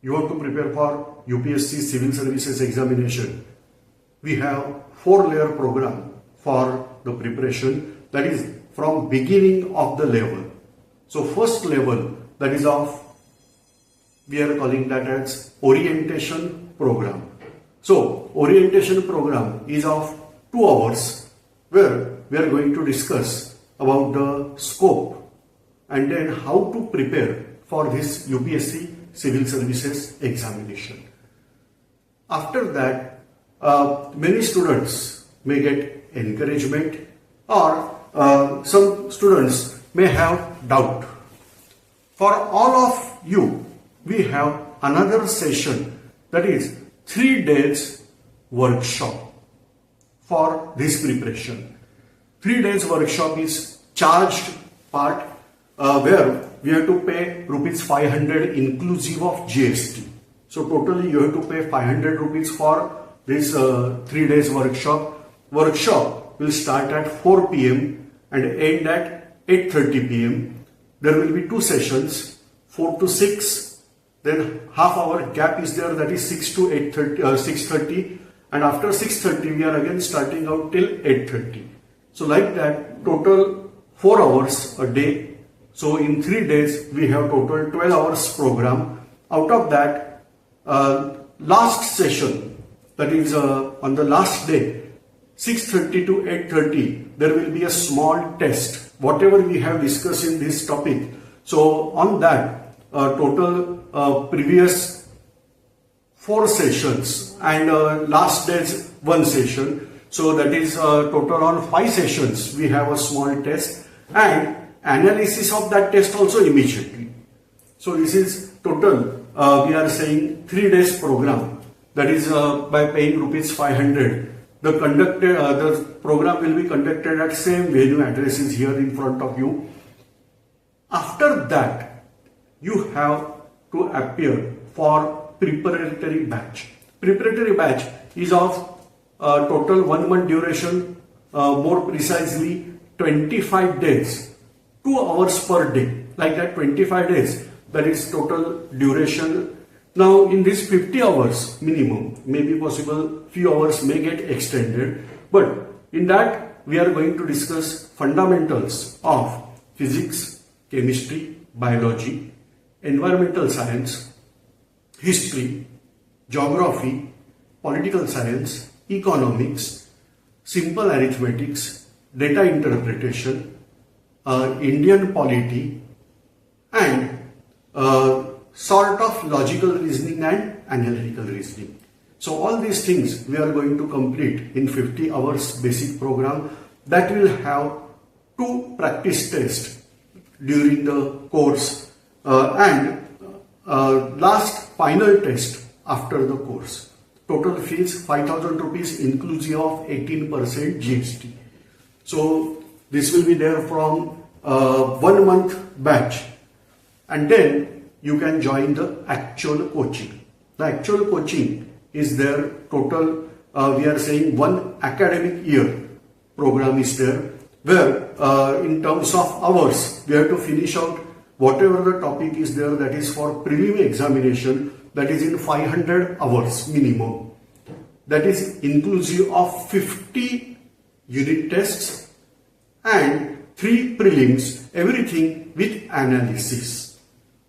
you have to prepare for UPSC Civil Services examination, we have 4-layer program for the preparation, that is from beginning of the level. So first level, that is of, we are calling that as orientation program. So orientation program is of 2 hours where we are going to discuss about the scope and then how to prepare for this UPSC Civil Services examination. After that, many students may get encouragement or some students may have doubt. For all of you, we have another session, that is 3 days workshop for this preparation. 3 days workshop is charged part where we have to pay rupees 500 inclusive of GST. So totally you have to pay 500 rupees for this 3 days workshop. Workshop will start at 4 p.m. and end at 8:30 p.m. There will be 2 sessions, 4 to 6. Then half hour gap is there, that is 6 to 6:30, and after 6:30 we are again starting out till 8:30. So like that, total 4 hours a day. So in 3 days we have total 12 hours program. Out of that, last session, that is on the last day, 6:30 to 8:30, there will be a small test, whatever we have discussed in this topic. So on that, total previous 4 sessions and last day's 1 session. So that is total on 5 sessions we have a small test and analysis of that test also immediately. So this is total, we are saying 3 days program, that is by paying rupees 500. The program will be conducted at same venue, addresses here in front of you. After that, you have to appear for preparatory batch. Preparatory batch is of total 1 month duration, more precisely 25 days, 2 hours per day, like that 25 days, that is total duration. Now in this 50 hours minimum, may be possible few hours may get extended, but in that we are going to discuss fundamentals of physics, chemistry, biology, environmental science, history, geography, political science, economics, simple arithmetics, data interpretation, Indian polity, and sort of logical reasoning and analytical reasoning. So all these things we are going to complete in 50 hours basic program that will have 2 practice tests during the course and last final test after the course. Total fees 5,000 rupees inclusive of 18% GST. So this will be there from 1 month batch, and then you can join the actual coaching. The actual coaching is there total, we are saying 1 academic year program is there, where in terms of hours we have to finish out whatever the topic is there, that is for prelim examination, that is in 500 hours minimum. That is inclusive of 50 unit tests and 3 prelims, everything with analysis.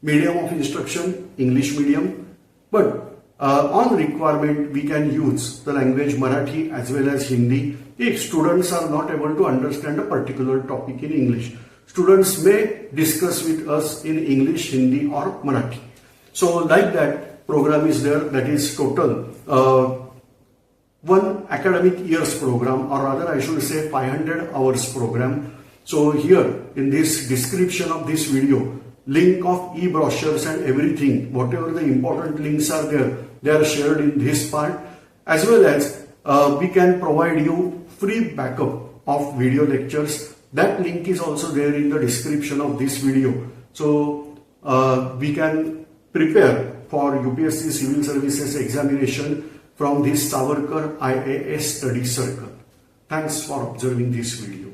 Medium of instruction, English medium, but on requirement we can use the language Marathi as well as Hindi if students are not able to understand a particular topic in English. Students may discuss with us in English, Hindi or Marathi. So like that program is there, that is total 1 academic year's program, or rather I should say 500 hours program. So here in this description of this video, link of e-brochures and everything, whatever the important links are there, they are shared in this part, as well as we can provide you free backup of video lectures. That link is also there in the description of this video. So we can prepare for UPSC Civil Services examination from this Savarkar IAS Study Circle. Thanks for observing this video.